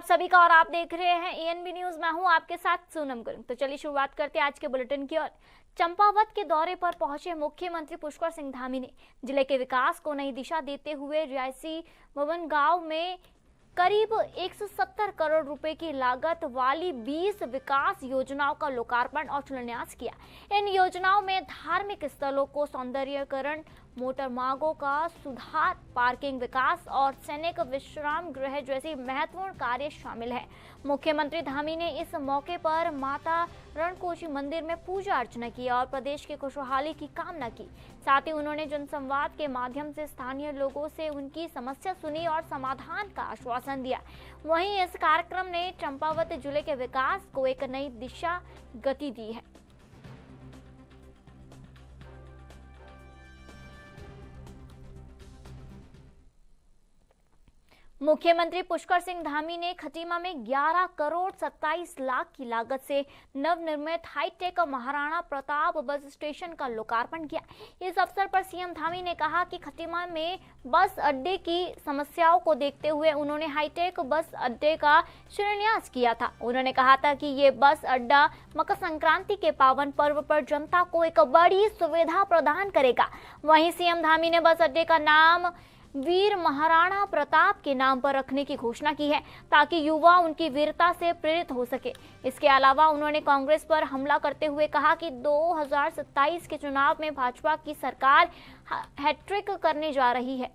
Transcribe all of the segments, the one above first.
आप सभी का और आप देख रहे हैं एएनबी न्यूज। मैं हूं आपके साथ सोनम गुरुंग। तो चलिए शुरुआत करते हैं आज के बुलेटिन की ओर। चंपावत के दौरे पर पहुंचे मुख्यमंत्री पुष्कर सिंह धामी ने जिले के विकास को नई दिशा देते हुए रियासी भवन गांव में करीब 170 करोड़ रुपए की लागत वाली 20 विकास योजनाओं का लोकार्पण और शिलान्यास किया। इन योजनाओं में धार्मिक स्थलों को सौंदर्यीकरण, मोटर मार्गों का सुधार, पार्किंग विकास और सैनिक विश्राम गृह जैसे महत्वपूर्ण कार्य शामिल है। मुख्यमंत्री धामी ने इस मौके पर माता रणकोशी मंदिर में पूजा अर्चना की और प्रदेश की खुशहाली की कामना की। साथ ही उन्होंने जनसंवाद के माध्यम से स्थानीय लोगों से उनकी समस्या सुनी और समाधान का आश्वासन दिया। वहीं इस कार्यक्रम ने चंपावत जिले के विकास को एक नई दिशा गति दी है। मुख्यमंत्री पुष्कर सिंह धामी ने खटीमा में 11 करोड़ 27 लाख की लागत से नवनिर्मित hi tech Maharana Pratap bus station का लोकार्पण किया। इस अवसर पर सीएम धामी ने कहा कि खटीमा में बस अड्डे की समस्याओं को देखते हुए उन्होंने हाईटेक बस अड्डे का शिलान्यास किया था। उन्होंने कहा था कि ये बस अड्डा मकर संक्रांति के पावन पर्व पर जनता को एक बड़ी सुविधा प्रदान करेगा। वहीं सीएम धामी ने बस अड्डे का नाम वीर महाराणा प्रताप के नाम पर रखने की घोषणा की है ताकि युवा उनकी वीरता से प्रेरित हो सके। इसके अलावा उन्होंने कांग्रेस पर हमला करते हुए कहा कि 2027 के चुनाव में भाजपा की सरकार हैट्रिक करने जा रही है।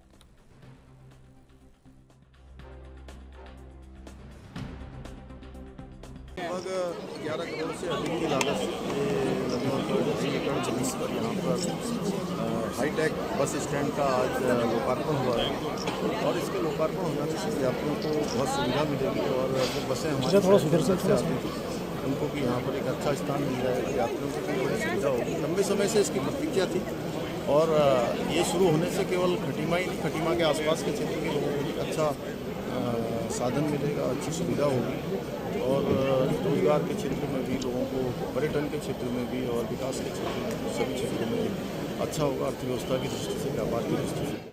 लगभग 11 करोड़ से अधिक की लागत से लगभग 20 पर यहाँ पर हाईटेक बस स्टैंड का आज लोकार्पण हुआ है और इसके लोकार्पण हो जाने से यात्रियों को बहुत सुविधा मिलेगी और जो बसें हमारे से आती थी उनको भी यहाँ पर एक अच्छा स्थान मिल जाएगा। यात्रियों को भी बड़ी सुविधा होगी। लंबे समय से इसकी प्रतीक्षा थी और ये शुरू होने से केवल खटीमा ही नहीं, खटीमा के आसपास के क्षेत्र के लोगों को भी अच्छा साधन मिलेगा, अच्छी सुविधा होगी और रोजगार के क्षेत्र में भी लोगों को, पर्यटन के क्षेत्र में भी और विकास के क्षेत्र में भी, सभी क्षेत्रों में भी अच्छा होगा। अर्थव्यवस्था की दृष्टि से, व्यापार की दृष्टि से।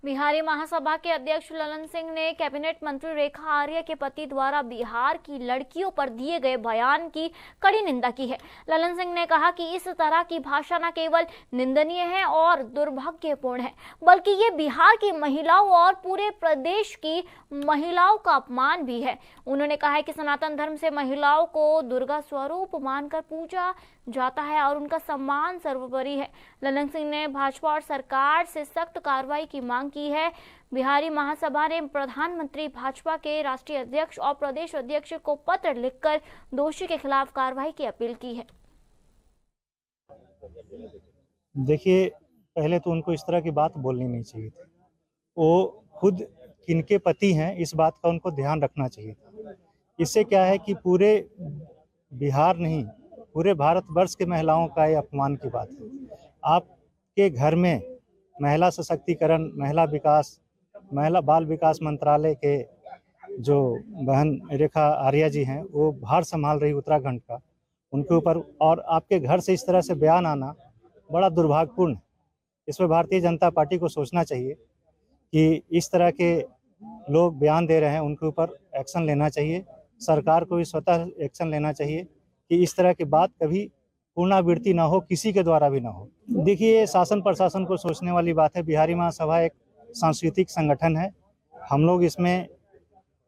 बिहारी महासभा के अध्यक्ष ललन सिंह ने कैबिनेट मंत्री रेखा आर्य के पति द्वारा बिहार की लड़कियों पर दिए गए बयान की कड़ी निंदा की है। ललन सिंह ने कहा कि इस तरह की भाषा न केवल निंदनीय है और दुर्भाग्यपूर्ण है, बल्कि ये बिहार की महिलाओं और पूरे प्रदेश की महिलाओं का अपमान भी है। उन्होंने कहा है कि सनातन धर्म से महिलाओं को दुर्गा स्वरूप मानकर पूजा जाता है और उनका सम्मान सर्वोपरि है। ललन सिंह ने भाजपा और सरकार से सख्त कार्रवाई की मांग की है। बिहारी महासभा ने प्रधानमंत्री, भाजपा के राष्ट्रीय अध्यक्ष और प्रदेश अध्यक्ष को पत्र लिखकर दोषी के खिलाफ कार्रवाई की अपील की है। देखिए, पहले तो उनको इस तरह की बात बोलनी नहीं चाहिए थी। वो खुद किनके पति हैं इस बात का उनको ध्यान रखना चाहिए था। इससे क्या है कि पूरे बिहार नहीं, पूरे भारतवर्ष के महिलाओं का ये अपमान की बात है। आपके घर में महिला सशक्तिकरण, महिला विकास, महिला बाल विकास मंत्रालय के जो बहन रेखा आर्या जी हैं वो भार संभाल रही उत्तराखंड का, उनके ऊपर और आपके घर से इस तरह से बयान आना बड़ा दुर्भाग्यपूर्ण है। इसमें भारतीय जनता पार्टी को सोचना चाहिए कि इस तरह के लोग बयान दे रहे हैं, उनके ऊपर एक्शन लेना चाहिए। सरकार को भी स्वतः एक्शन लेना चाहिए कि इस तरह की बात कभी पुनरावृत्ति ना हो, किसी के द्वारा भी ना हो। देखिए, शासन प्रशासन को सोचने वाली बात है। बिहारी महासभा एक सांस्कृतिक संगठन है। हम लोग इसमें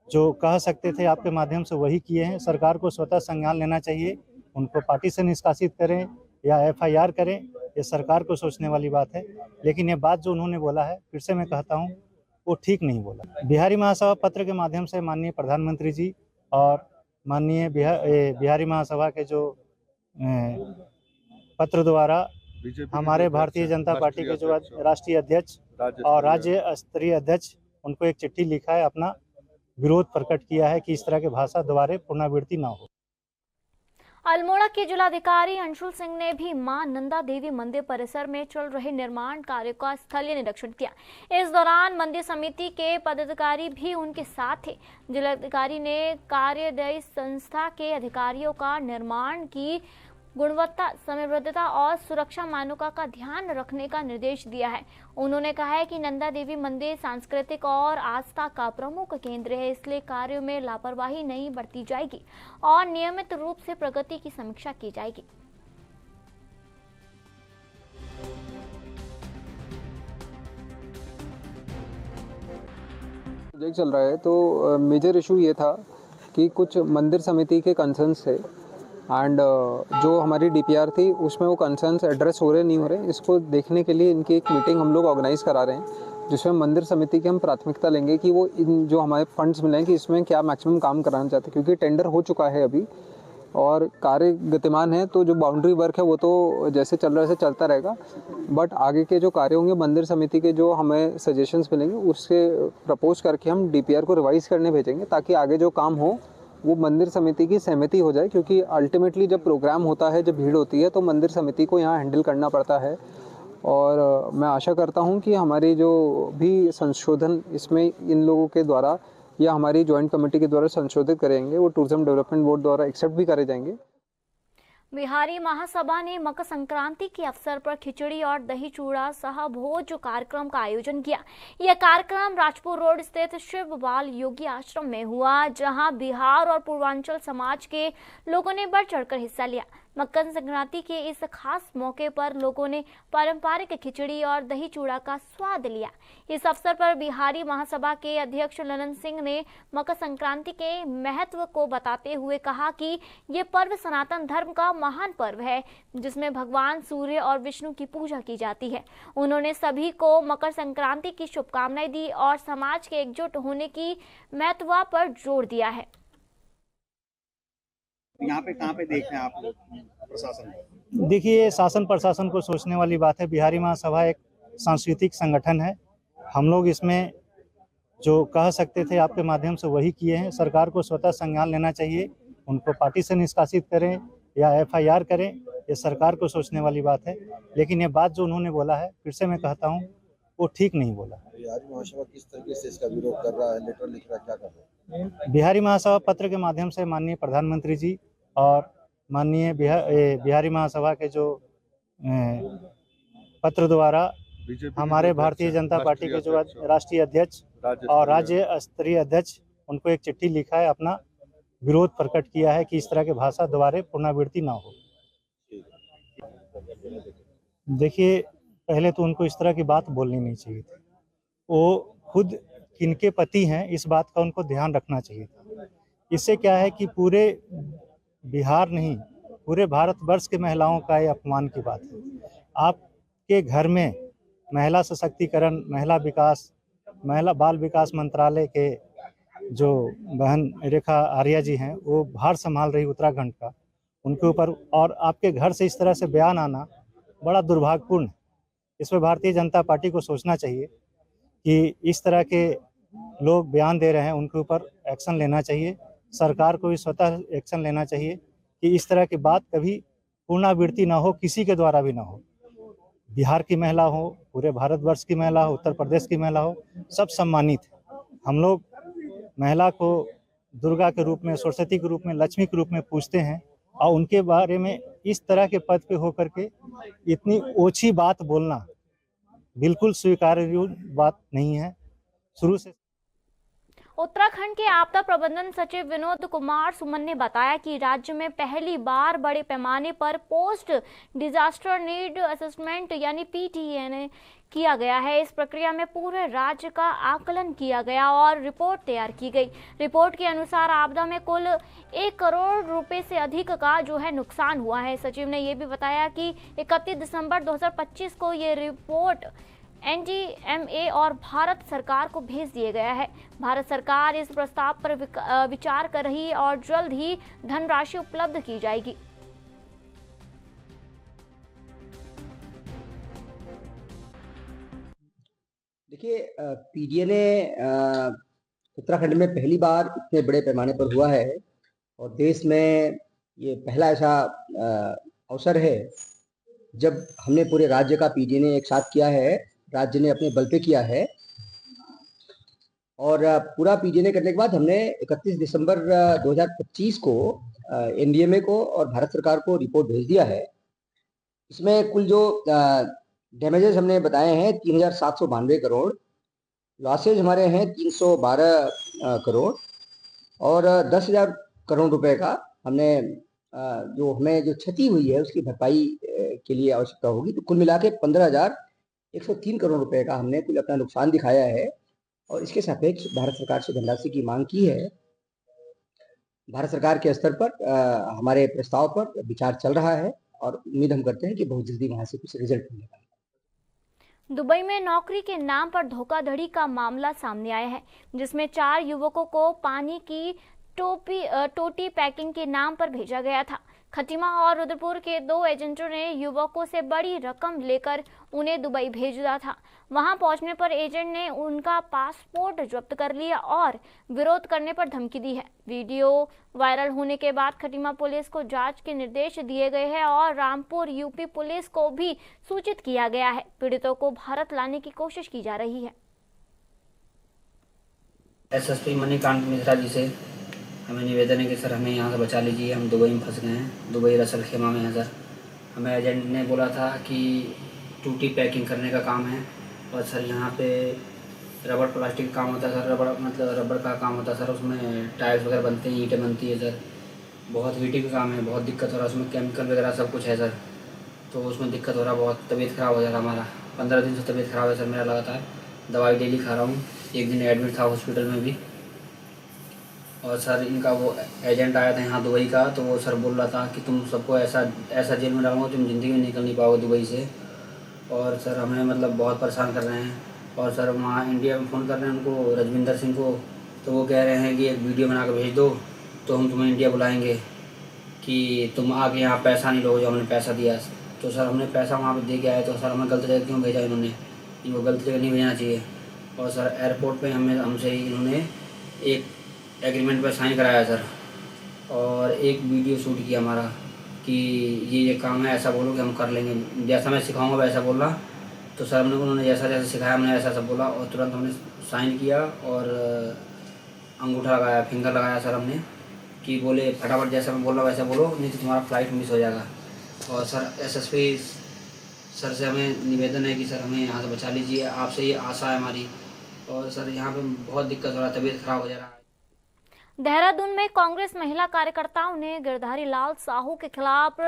जो कह सकते थे आपके माध्यम से वही किए हैं। सरकार को स्वतः संज्ञान लेना चाहिए, उनको पार्टी से निष्कासित करें या FIR करें, ये सरकार को सोचने वाली बात है। लेकिन ये बात जो उन्होंने बोला है, फिर से मैं कहता हूँ, वो ठीक नहीं बोला। बिहारी महासभा पत्र के माध्यम से माननीय प्रधानमंत्री जी और माननीय बिहारी महासभा के जो पत्र द्वारा हमारे भारतीय जनता पार्टी के जो राष्ट्रीय अध्यक्ष और राज्य स्तरीय अध्यक्ष, उनको एक चिट्ठी लिखा है, अपना विरोध प्रकट किया है कि इस तरह की भाषा दोबारा पुनरावृत्ति ना हो। अल्मोड़ा के जिलाधिकारी अंशुल सिंह ने भी मां नंदा देवी मंदिर परिसर में चल रहे निर्माण कार्य का स्थलीय निरीक्षण किया। इस दौरान मंदिर समिति के पदाधिकारी भी उनके साथ थे। जिलाधिकारी ने कार्यदायी संस्था के अधिकारियों का निर्माण की गुणवत्ता, समयबद्धता और सुरक्षा मानकों का ध्यान रखने का निर्देश दिया है। उन्होंने कहा है कि नंदा देवी मंदिर सांस्कृतिक और आस्था का प्रमुख केंद्र है, इसलिए कार्यों में लापरवाही नहीं बरती जाएगी और नियमित रूप से प्रगति की समीक्षा की जाएगी। प्रोजेक्ट चल रहा है तो मेजर इशू ये था कि कुछ मंदिर समिति के कंसर्न्स थे एंड जो हमारी डीपीआर थी उसमें वो कंसर्न्स एड्रेस हो रहे नहीं हो रहे, इसको देखने के लिए इनकी एक मीटिंग हम लोग ऑर्गेनाइज करा रहे हैं, जिसमें मंदिर समिति की हम प्राथमिकता लेंगे कि वो इन जो हमारे फंड्स मिले हैं कि इसमें क्या मैक्सिमम काम कराना चाहते हैं, क्योंकि टेंडर हो चुका है अभी और कार्य गतिमान है। तो जो बाउंड्री वर्क है वो तो जैसे चल रहा है ऐसे चलता रहेगा, बट आगे के जो कार्य होंगे मंदिर समिति के जो हमें सजेशंस मिलेंगे उससे प्रपोज करके हम डीपीआर को रिवाइज करने भेजेंगे, ताकि आगे जो काम हो वो मंदिर समिति की सहमति हो जाए। क्योंकि अल्टीमेटली जब प्रोग्राम होता है, जब भीड़ होती है, तो मंदिर समिति को यहाँ हैंडल करना पड़ता है। और मैं आशा करता हूँ कि हमारी जो भी संशोधन इसमें इन लोगों के द्वारा या हमारी जॉइंट कमेटी के द्वारा संशोधित करेंगे वो टूरिज्म डेवलपमेंट बोर्ड द्वारा एक्सेप्ट भी करे जाएंगे। बिहारी महासभा ने मकर संक्रांति के अवसर पर खिचड़ी और दही चूड़ा सह भोज कार्यक्रम का आयोजन किया। यह कार्यक्रम राजपुर रोड स्थित शिव बाल योगी आश्रम में हुआ, जहां बिहार और पूर्वांचल समाज के लोगों ने बढ़ चढ़कर हिस्सा लिया। मकर संक्रांति के इस खास मौके पर लोगों ने पारंपरिक खिचड़ी और दही चूड़ा का स्वाद लिया। इस अवसर पर बिहारी महासभा के अध्यक्ष ललन सिंह ने मकर संक्रांति के महत्व को बताते हुए कहा कि ये पर्व सनातन धर्म का महान पर्व है, जिसमें भगवान सूर्य और विष्णु की पूजा की जाती है। उन्होंने सभी को मकर संक्रांति की शुभकामनाएं दी और समाज के एकजुट होने की महत्व पर जोर दिया है। यहाँ पे कहाँ पे देख रहे हैं आप लोग प्रशासन? देखिए, शासन प्रशासन को सोचने वाली बात है। बिहारी महासभा एक सांस्कृतिक संगठन है। हम लोग इसमें जो कह सकते थे आपके माध्यम से वही किए हैं। सरकार को स्वतः संज्ञान लेना चाहिए, उनको पार्टी से निष्कासित करें या एफआईआर करें, ये सरकार को सोचने वाली बात है। लेकिन ये बात जो उन्होंने बोला है, फिर से मैं कहता हूँ, वो ठीक नहीं बोला। बिहारी महासभा किस तरीके से इसका विरोध कर रहा है, लेटर लिख रहा है, क्या कर रहा है? बिहारी महासभा पत्र के माध्यम से माननीय प्रधानमंत्री जी और माननीय बिहारी महासभा के जो पत्र द्वारा हमारे भारतीय जनता पार्टी के जो राष्ट्रीय अध्यक्ष और राज्य स्तरीय अध्यक्ष, उनको एक चिट्ठी लिखा है, अपना विरोध प्रकट किया है कि इस तरह के भाषा दोबारा पुनरावृत्ति ना हो। देखिए, पहले तो उनको इस तरह की बात बोलनी नहीं चाहिए थी। वो खुद किनके पति हैं, इस बात का उनको ध्यान रखना चाहिए था। इससे क्या है कि पूरे बिहार नहीं, पूरे भारतवर्ष के महिलाओं का ये अपमान की बात है। आपके घर में महिला सशक्तिकरण, महिला विकास, महिला बाल विकास मंत्रालय के जो बहन रेखा आर्या जी हैं, वो भार संभाल रही उत्तराखंड का, उनके ऊपर और आपके घर से इस तरह से बयान आना बड़ा दुर्भाग्यपूर्ण है। इसमें भारतीय जनता पार्टी को सोचना चाहिए कि इस तरह के लोग बयान दे रहे हैं, उनके ऊपर एक्शन लेना चाहिए। सरकार को भी स्वतः एक्शन लेना चाहिए कि इस तरह की बात कभी पुनरावृत्ति ना हो, किसी के द्वारा भी ना हो। बिहार की महिला हो, पूरे भारतवर्ष की महिला हो, उत्तर प्रदेश की महिला हो, सब सम्मानित है। हम लोग महिला को दुर्गा के रूप में, सरस्वती के रूप में, लक्ष्मी के रूप में पूजते हैं, और उनके बारे में इस तरह के पद पे होकर के इतनी ओछी बात बोलना बिल्कुल स्वीकार्य बात नहीं है। शुरू से उत्तराखंड के आपदा प्रबंधन सचिव विनोद कुमार सुमन ने बताया कि राज्य में पहली बार बड़े पैमाने पर पोस्ट डिजास्टर नीड असेसमेंट यानी पीटीएन किया गया है। इस प्रक्रिया में पूरे राज्य का आकलन किया गया और रिपोर्ट तैयार की गई। रिपोर्ट के अनुसार आपदा में कुल 1 करोड़ रुपए से अधिक का जो है नुकसान हुआ है। सचिव ने यह भी बताया कि 31 दिसंबर 2025 को ये रिपोर्ट एनडीएमए और भारत सरकार को भेज दिया गया है। भारत सरकार इस प्रस्ताव पर विचार कर रही है और जल्द ही धनराशि उपलब्ध की जाएगी। देखिए, पीडीएनए उत्तराखंड में पहली बार इतने बड़े पैमाने पर हुआ है और देश में ये पहला ऐसा अवसर है जब हमने पूरे राज्य का पीडीएनए एक साथ किया है। राज्य ने अपने बल पे किया है। और पूरा पीडीएलए करने के बाद हमने 31 दिसंबर 2025 को एनडीएमए को और भारत सरकार को रिपोर्ट भेज दिया है। इसमें कुल जो डैमेजेस हमने बताए हैं 3,792 करोड़, लॉसेज हमारे हैं 312 करोड़ और 10,000 करोड़ रुपए का हमने जो हमें जो क्षति हुई है उसकी भरपाई के लिए आवश्यकता होगी। तो कुल मिला के 15,103 करोड़ रुपए का हमने कुल अपना नुकसान दिखाया है और इसके सापेक्ष भारत सरकार से धनराशि की मांग की है। भारत सरकार के स्तर पर हमारे प्रस्ताव पर विचार चल रहा है और उम्मीद हम करते हैं कि बहुत जल्दी वहां से कुछ रिजल्ट मिलेगा। दुबई में नौकरी के नाम पर धोखाधड़ी का मामला सामने आया है, जिसमें 4 युवकों को पानी की टोटी पैकिंग के नाम पर भेजा गया था। खटीमा और रुद्रपुर के 2 एजेंटों ने युवकों से बड़ी रकम लेकर उन्हें दुबई भेज दिया था। वहां पहुंचने पर एजेंट ने उनका पासपोर्ट जब्त कर लिया और विरोध करने पर धमकी दी है। वीडियो वायरल होने के बाद खटीमा पुलिस को जांच के निर्देश दिए गए हैं और रामपुर यूपी पुलिस को भी सूचित किया गया है। पीड़ितों को भारत लाने की कोशिश की जा रही है। एसएसपी मणिकांत मिश्रा जी से हमें निवेदन है कि सर हमें यहाँ से बचा लीजिए, हम दुबई में फंस गए हैं। दुबई रसल खेमा में है सर। हमें एजेंट ने बोला था कि टूटी पैकिंग करने का काम है और सर यहाँ पे रबड़ प्लास्टिक का काम होता है सर। रबड़ का काम होता है सर, उसमें टायर्स वगैरह बनते हैं, ईंटें बनती है सर। बहुत हीटिंग का काम है, बहुत दिक्कत हो रहा है उसमें, केमिकल वगैरह सब कुछ है सर। तो उसमें दिक्कत हो रहा है, बहुत तबीयत ख़राब हो जा रहा है हमारा। 15 दिन से तबीयत ख़राब है सर मेरा लगातार। दवाई डेली खा रहा हूँ, एक दिन एडमिट था हॉस्पिटल में भी। और सर इनका वो एजेंट आया था यहाँ दुबई का, तो वो सर बोल रहा था कि तुम सबको ऐसा जेल में डालूंगा तुम ज़िंदगी में निकल नहीं पाओगे दुबई से। और सर हमें मतलब बहुत परेशान कर रहे हैं। और सर वहाँ इंडिया में फ़ोन कर रहे हैं उनको, रजविंदर सिंह को, तो वो कह रहे हैं कि एक वीडियो बना कर भेज दो तो हम तुम्हें इंडिया बुलाएँगे, कि तुम आके यहाँ पैसा नहीं लोगे जो हमने पैसा दिया। तो सर हमने पैसा वहाँ पर दे के आए, तो सर हमें गलत जगह क्यों भेजा इन्होंने? इनको गलत जगह नहीं भेजना चाहिए। और सर एयरपोर्ट पे हमसे इन्होंने एक एग्रीमेंट पर साइन कराया सर, और एक वीडियो शूट किया हमारा कि ये काम है, ऐसा बोलो कि हम कर लेंगे, जैसा मैं सिखाऊंगा वैसा बोलना। तो सर उन्होंने जैसा जैसा सिखाया हमने ऐसा सब बोला और तुरंत हमने साइन किया और अंगूठा लगाया, फिंगर लगाया सर हमने, कि बोले फटाफट जैसा मैं बोल रहा वैसा बोलो, नहीं तो तुम्हारा फ़्लाइट मिस हो जाएगा। और सर एसएसपी सर से हमें निवेदन है कि सर हमें यहाँ से बचा लीजिए, आपसे ये आशा है हमारी। और सर यहाँ पे बहुत दिक्कत हो रहा है, तबीयत ख़राब हो जा रहा है। देहरादून में कांग्रेस महिला कार्यकर्ताओं ने गिरधारी लाल साहू के खिलाफ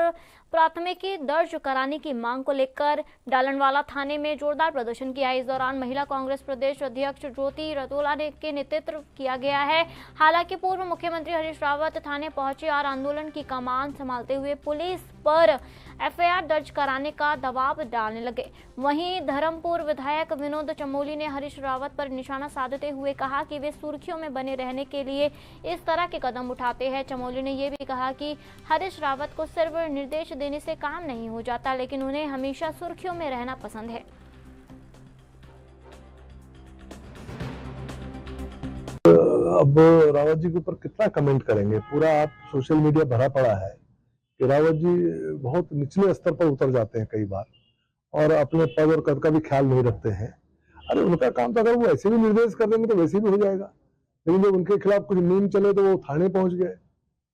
प्राथमिकी दर्ज कराने की मांग को लेकर डालनवाला थाने में जोरदार प्रदर्शन किया। इस दौरान महिला कांग्रेस प्रदेश अध्यक्ष ज्योति रतोला के नेतृत्व किया गया है। हालांकि पूर्व मुख्यमंत्री हरीश रावत थाने पहुंचे और आंदोलन की कमान संभालते हुए पुलिस पर एफआईआर दर्ज कराने का दबाव डालने लगे। वहीं धर्मपुर विधायक विनोद चमोली ने हरीश रावत पर निशाना साधते हुए कहा कि वे सुर्खियों में बने रहने के लिए इस तरह के कदम उठाते हैं। चमोली ने यह भी कहा कि हरीश रावत को सिर्फ निर्देश देने से काम नहीं हो जाता, लेकिन उन्हें हमेशा सुर्खियों में रहना पसंद है। अब रावत जी के ऊपर कितना कमेंट करेंगे? पूरा आप सोशल मीडिया भरा पड़ा है कि रावत जी बहुत निचले स्तर पर उतर जाते हैं कई बार और अपने पद और कद का भी ख्याल नहीं रखते हैं। अरे उनका काम तो अगर वो ऐसे भी निर्देश कर देंगे तो वैसे भी हो जाएगा, लेकिन जब उनके खिलाफ कुछ मीम चले तो वो थाने पहुंच गए,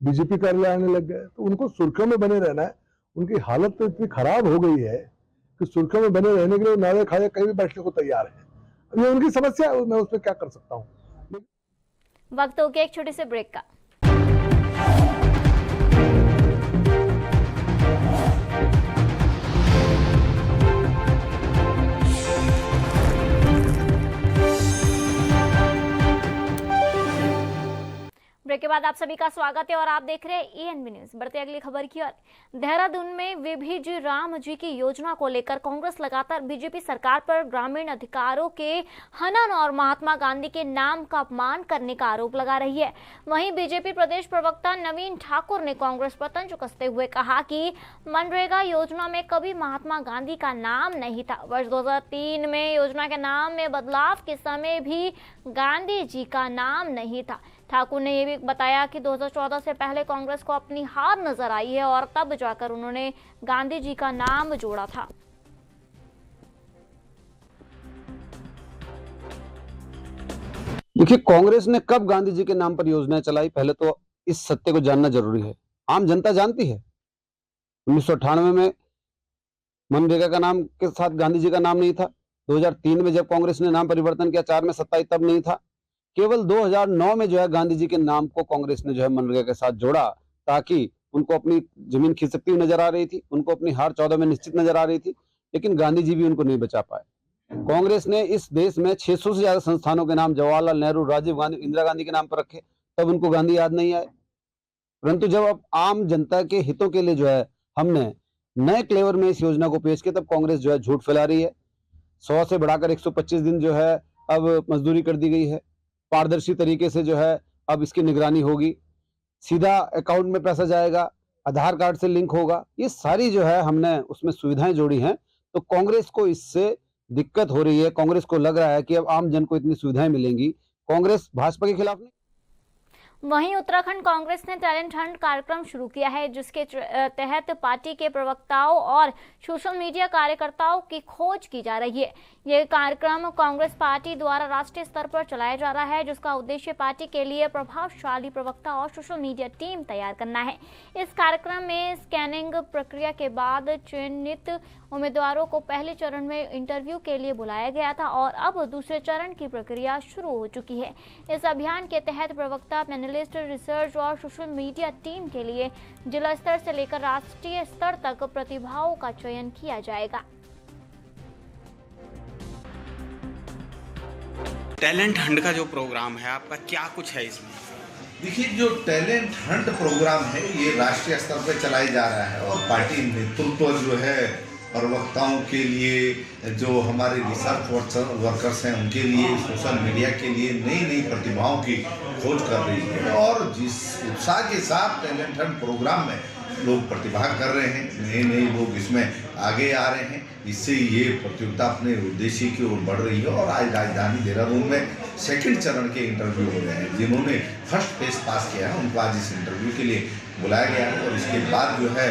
बीजेपी कार्यालय आने लग गए। तो उनको सुर्खियों में बने रहना है। उनकी हालत तो इतनी खराब हो गई है कि सुर्खियों में बने रहने के लिए नारे खाए कहीं भी बैठने को तैयार है। ये उनकी समस्या है, मैं उसमें क्या कर सकता हूँ। वक्त हो गया एक छोटे से ब्रेक का। ब्रेक के बाद आप सभी का स्वागत है और आप देख रहे हैं एएनबी न्यूज। बढ़ते अगली खबर की ओर। देहरादून में विभिजी राम जी की योजना को लेकर कांग्रेस लगातार बीजेपी सरकार पर ग्रामीण अधिकारों के हनन और महात्मा गांधी के नाम का अपमान करने का आरोप लगा रही है। वहीं बीजेपी प्रदेश प्रवक्ता नवीन ठाकुर ने कांग्रेस पर तंज कसते हुए कहा कि मनरेगा योजना में कभी महात्मा गांधी का नाम नहीं था। वर्ष 2003 में योजना के नाम में बदलाव के समय भी गांधी जी का नाम नहीं था। ठाकुर ने यह भी बताया कि 2014 से पहले कांग्रेस को अपनी हार नजर आई है और तब जाकर उन्होंने गांधी जी का नाम जोड़ा था। देखिए, कांग्रेस ने कब गांधी जी के नाम पर योजनाएं चलाई, पहले तो इस सत्य को जानना जरूरी है। आम जनता जानती है 1998 में मनरेगा का नाम के साथ गांधी जी का नाम नहीं था। 2003 में जब कांग्रेस ने नाम परिवर्तन किया, 4 में सत्ता आई, तब नहीं था। केवल 2009 में जो है गांधी जी के नाम को कांग्रेस ने जो है मनरेगा के साथ जोड़ा, ताकि उनको अपनी जमीन खिसकती हुई नजर आ रही थी, उनको अपनी हार 14 में निश्चित नजर आ रही थी, लेकिन गांधी जी भी उनको नहीं बचा पाए। कांग्रेस ने इस देश में 600 से ज्यादा संस्थानों के नाम जवाहरलाल नेहरू, राजीव गांधी, इंदिरा गांधी के नाम पर रखे, तब उनको गांधी याद नहीं आए। परंतु जब अब आम जनता के हितों के लिए जो है हमने नए क्लेवर में इस योजना को पेश किया, तब कांग्रेस जो है झूठ फैला रही है। 100 से बढ़ाकर 125 दिन जो है अब मजदूरी कर दी गई है। पारदर्शी तरीके से जो है अब इसकी निगरानी होगी, सीधा अकाउंट में पैसा जाएगा, आधार कार्ड से लिंक होगा। ये सारी जो है हमने उसमें सुविधाएं जोड़ी हैं। तो कांग्रेस को इससे दिक्कत हो रही है। कांग्रेस को लग रहा है कि अब आम जन को इतनी सुविधाएं मिलेंगी। कांग्रेस भाजपा के खिलाफ नहीं। वहीं उत्तराखंड कांग्रेस ने टैलेंट हंट कार्यक्रम शुरू किया है, जिसके तहत पार्टी के प्रवक्ताओं और सोशल मीडिया कार्यकर्ताओं की खोज की जा रही है। यह कार्यक्रम कांग्रेस पार्टी द्वारा राष्ट्रीय स्तर पर चलाया जा रहा है, जिसका उद्देश्य पार्टी के लिए प्रभावशाली प्रवक्ता और सोशल मीडिया टीम तैयार करना है। इस कार्यक्रम में स्कैनिंग प्रक्रिया के बाद चयनित उम्मीदवारों को पहले चरण में इंटरव्यू के लिए बुलाया गया था और अब दूसरे चरण की प्रक्रिया शुरू हो चुकी है। इस अभियान के तहत प्रवक्ता, पैनलिस्ट, रिसर्च और सोशल मीडिया टीम के लिए जिला स्तर से लेकर राष्ट्रीय स्तर तक प्रतिभाओं का चयन किया जाएगा। टैलेंट हंट का जो प्रोग्राम है आपका, क्या कुछ है इसमें? देखिए, जो टैलेंट हंट प्रोग्राम है ये राष्ट्रीय स्तर पर चलाया जा रहा है और पार्टी नेतृत्व जो है प्रवक्ताओं के लिए, जो हमारे रिसर्च वर्कर्स हैं उनके लिए, सोशल मीडिया के लिए नई प्रतिभाओं की खोज कर रही है। और जिस उत्साह के साथ टैलेंट हंट प्रोग्राम में लोग प्रतिभा कर रहे हैं, नए लोग इसमें आगे आ रहे हैं, इससे ये प्रतियोगिता अपने उद्देश्य की ओर बढ़ रही है। और आज राजधानी देहरादून में सेकंड चरण के इंटरव्यू हो रहे हैं। जिन्होंने फर्स्ट फेज पास किया है उनको आज इस इंटरव्यू के लिए बुलाया गया है और इसके बाद जो है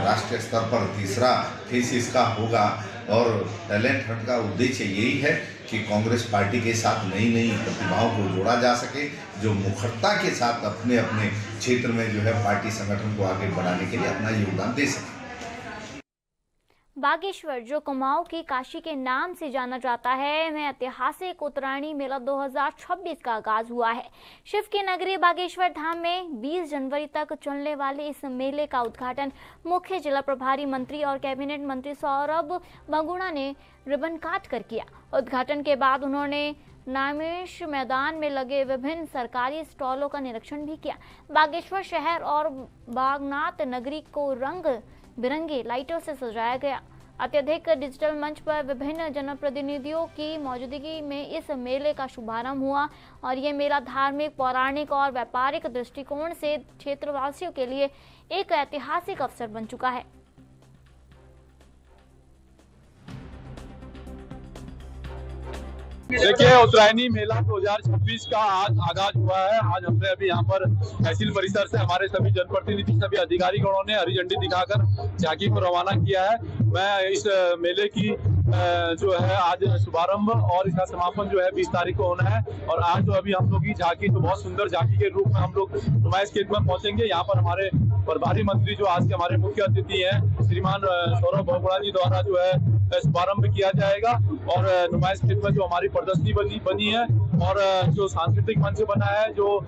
राष्ट्रीय स्तर पर तीसरा फेज इसका होगा। और टैलेंट हंट का उद्देश्य यही है कि कांग्रेस पार्टी के साथ नई प्रतिभाओं को जोड़ा जा सके, जो मुखरता के साथ अपने अपने क्षेत्र में जो है पार्टी संगठन को आगे बढ़ाने के लिए अपना योगदान दे सके। बागेश्वर, जो कुमाऊं की काशी के नाम से जाना जाता है, में ऐतिहासिक उत्तरायणी मेला 2026 का आगाज हुआ है। शिव की नगरी बागेश्वर धाम में 20 जनवरी तक चलने वाले इस मेले का उद्घाटन मुख्य जिला प्रभारी मंत्री और कैबिनेट मंत्री सौरभ बगुणा ने रिबन काट कर किया। उद्घाटन के बाद उन्होंने नामेश मैदान में लगे विभिन्न सरकारी स्टॉलों का निरीक्षण भी किया। बागेश्वर शहर और बागनाथ नगरी को रंग बिरंगी लाइटों से सजाया गया। अत्यधिक डिजिटल मंच पर विभिन्न जनप्रतिनिधियों की मौजूदगी में इस मेले का शुभारंभ हुआ और ये मेला धार्मिक, पौराणिक और व्यापारिक दृष्टिकोण से क्षेत्रवासियों के लिए एक ऐतिहासिक अवसर बन चुका है। देखिए, उत्तरायणी मेला 2026 का आज आगाज हुआ है। आज हमने अभी यहाँ पर तहसील परिसर से हमारे सभी जनप्रतिनिधि, सभी अधिकारीगणों ने हरी झंडी दिखाकर झांकी को रवाना किया है। मैं इस मेले की जो है आज शुभारंभ और इसका समापन जो है 20 तारीख को होना है। और आज जो अभी हम लोग की झांकी, तो बहुत सुंदर झांकी के रूप में हम लोग नुमाइश केंद्र में पहुंचेंगे। यहाँ पर हमारे प्रभारी मंत्री जो आज के हमारे मुख्य अतिथि हैं, श्रीमान सौरभ बगुणा जी द्वारा जो है शुभारंभ किया जाएगा। और नुमाइश केंद्र में जो हमारी प्रदर्शनी बनी है और जो सांस्कृतिक मंच बना है, जो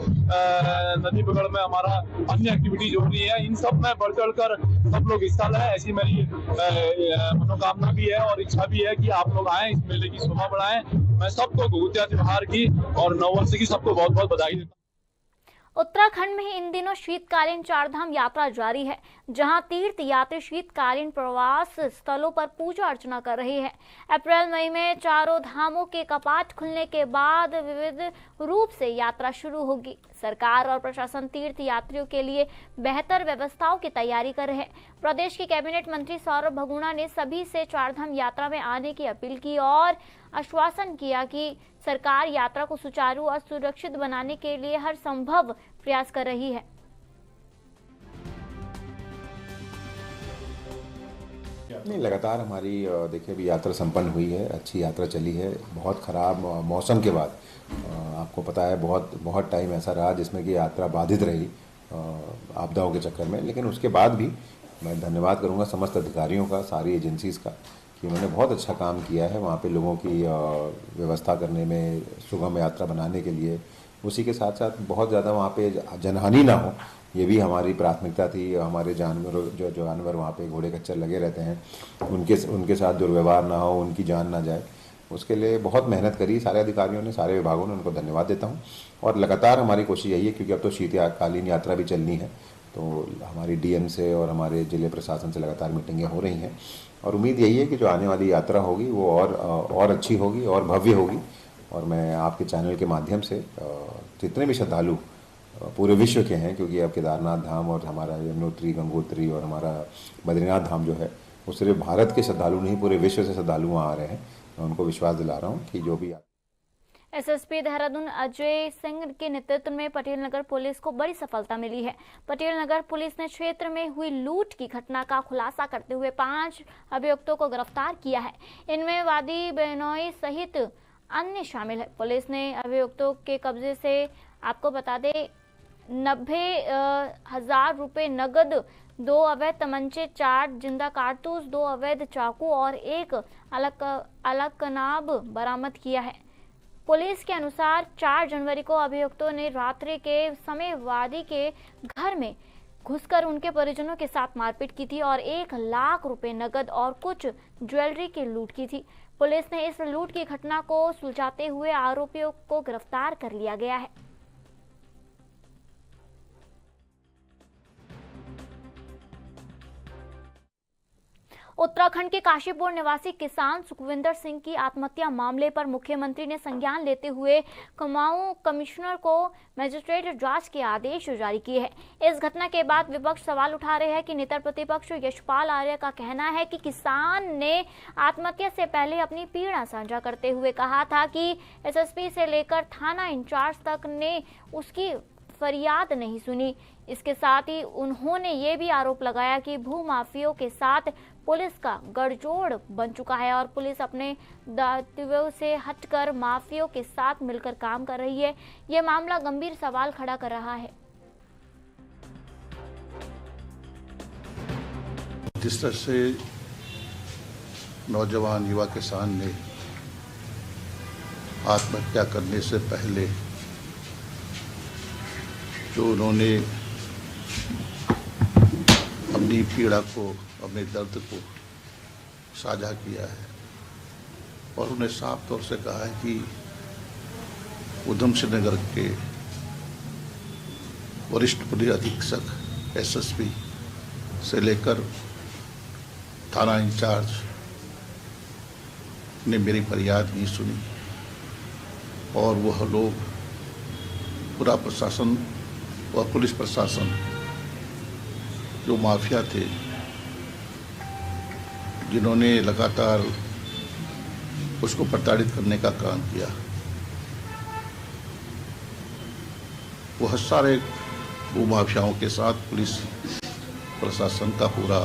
नदी बगड़ में हमारा अन्य एक्टिविटीज हो रही है, इन सब में बढ़ चढ़ कर सब लोग हिस्सा लें, ऐसी मेरी मनोकामना भी है और इच्छा भी है कि आप लोग आए, इस मेले की शोभा बढ़ाएं। मैं सबको घुघुतिया त्योहार की और नववर्ष की सबको बहुत बहुत बधाई देता हूं। उत्तराखंड में इन दिनों शीतकालीन चारधाम यात्रा जारी है, जहां तीर्थ यात्री शीतकालीन प्रवास स्थलों पर पूजा अर्चना कर रहे हैं। अप्रैल मई में चारों धामों के कपाट खुलने के बाद विविध रूप से यात्रा शुरू होगी। सरकार और प्रशासन तीर्थ यात्रियों के लिए बेहतर व्यवस्थाओं की तैयारी कर रहे हैं। प्रदेश के कैबिनेट मंत्री सौरभ बगुणा ने सभी से चारधाम यात्रा में आने की अपील की और आश्वासन किया कि सरकार यात्रा को सुचारू और सुरक्षित बनाने के लिए हर संभव प्रयास कर रही है। नहीं, लगातार हमारी देखिए अभी यात्रा संपन्न हुई है, अच्छी यात्रा चली है। बहुत ख़राब मौसम के बाद आपको पता है बहुत टाइम ऐसा रहा जिसमें कि यात्रा बाधित रही आपदाओं के चक्कर में, लेकिन उसके बाद भी मैं धन्यवाद करूंगा समस्त अधिकारियों का, सारी एजेंसीज़ का, कि उन्होंने बहुत अच्छा काम किया है वहाँ पे लोगों की व्यवस्था करने में, सुगम यात्रा बनाने के लिए। उसी के साथ साथ बहुत ज़्यादा वहाँ पे जनहानि ना हो, ये भी हमारी प्राथमिकता थी। हमारे जानवर वहाँ पे घोड़े खच्चर लगे रहते हैं, उनके साथ दुर्व्यवहार ना हो, उनकी जान ना जाए, उसके लिए बहुत मेहनत करी सारे अधिकारियों ने, सारे विभागों ने, उनको धन्यवाद देता हूँ। और लगातार हमारी कोशिश यही है, क्योंकि अब तो शीतकालीन यात्रा भी चलनी है, तो हमारी डीएम से और हमारे जिले प्रशासन से लगातार मीटिंगें हो रही हैं, और उम्मीद यही है कि जो आने वाली यात्रा होगी वो और अच्छी होगी और भव्य होगी। और मैं आपके चैनल के माध्यम से जितने भी श्रद्धालु पूरे विश्व के हैं, क्योंकि अब केदारनाथ धाम और हमारा यमुनोत्री, गंगोत्री और हमारा बद्रीनाथ धाम जो है, वो सिर्फ भारत के श्रद्धालु नहीं, पूरे विश्व से श्रद्धालु वहाँ आ रहे हैं। मैं उनको विश्वास दिला रहा हूँ कि जो भी एसएसपी देहरादून अजय सिंह के नेतृत्व में पटेल नगर पुलिस को बड़ी सफलता मिली है। पटेल नगर पुलिस ने क्षेत्र में हुई लूट की घटना का खुलासा करते हुए 5 अभियुक्तों को गिरफ्तार किया है। इनमें वादी बेनोई सहित अन्य शामिल है। पुलिस ने अभियुक्तों के कब्जे से आपको बता दें 90,000 रुपये नगद, 2 अवैध तमंचे, 4 जिंदा कारतूस, 2 अवैध चाकू और 1 अलकनाब बरामद किया है। पुलिस के अनुसार 4 जनवरी को अभियुक्तों ने रात्रि के समय वादी के घर में घुसकर उनके परिजनों के साथ मारपीट की थी और 1 लाख रुपए नगद और कुछ ज्वेलरी की लूट की थी। पुलिस ने इस लूट की घटना को सुलझाते हुए आरोपियों को गिरफ्तार कर लिया गया है। उत्तराखंड के काशीपुर निवासी किसान सुखविंदर सिंह की आत्महत्या मामले पर मुख्यमंत्री ने संज्ञान लेते हुए कुमाऊं कमिश्नर को मजिस्ट्रेट जांच के आदेश जारी किए हैं। इस घटना के बाद विपक्ष सवाल उठा रहे हैं कि नेता प्रतिपक्ष यशपाल आर्य का कहना है कि किसान ने आत्महत्या से पहले अपनी पीड़ा साझा करते हुए कहा था कि एसएसपी से लेकर थाना इंचार्ज तक ने उसकी फरियाद नहीं सुनी। इसके साथ ही उन्होंने ये भी आरोप लगाया कि भूमाफियों के साथ पुलिस का गठजोड़ बन चुका है और पुलिस अपने दायित्वों से हटकर माफियों के साथ मिलकर काम कर रही है। ये मामला गंभीर सवाल खड़ा कर रहा है। जिस तरह से नौजवान युवा किसान ने आत्महत्या करने से पहले जो उन्होंने अपनी पीड़ा को, अपने दर्द को साझा किया है और उन्हें साफ तौर से कहा है कि उधम सिंह नगर के वरिष्ठ पुलिस अधीक्षक एसएसपी से लेकर थाना इंचार्ज ने मेरी फरियाद नहीं सुनी और वह लोग, पूरा प्रशासन और पुलिस प्रशासन जो माफिया थे, जिन्होंने लगातार उसको प्रताड़ित करने का काम किया, वह सारे भूमाफियाओं के साथ पुलिस प्रशासन का पूरा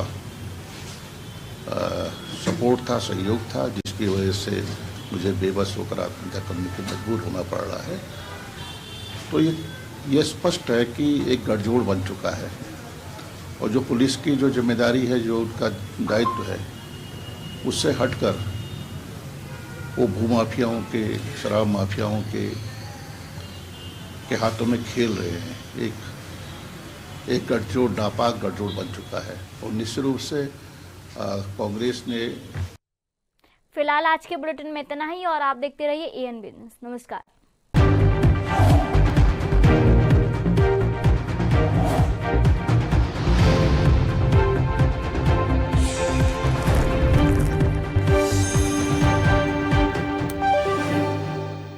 सपोर्ट था, सहयोग था, जिसकी वजह से मुझे बेबस होकर आत्महत्या करने के मजबूर होना पड़ रहा है। तो ये स्पष्ट है कि एक गठजोड़ बन चुका है और जो पुलिस की जो जिम्मेदारी है, जो उनका दायित्व है, उससे हटकर वो भूमाफियाओं के, शराब माफियाओं के हाथों में खेल रहे हैं। एक गठजोड़, नापाक गठजोड़ बन चुका है और निश्चित रूप से कांग्रेस ने। फिलहाल आज के बुलेटिन में इतना ही और आप देखते रहिए ANB न्यूज़। नमस्कार।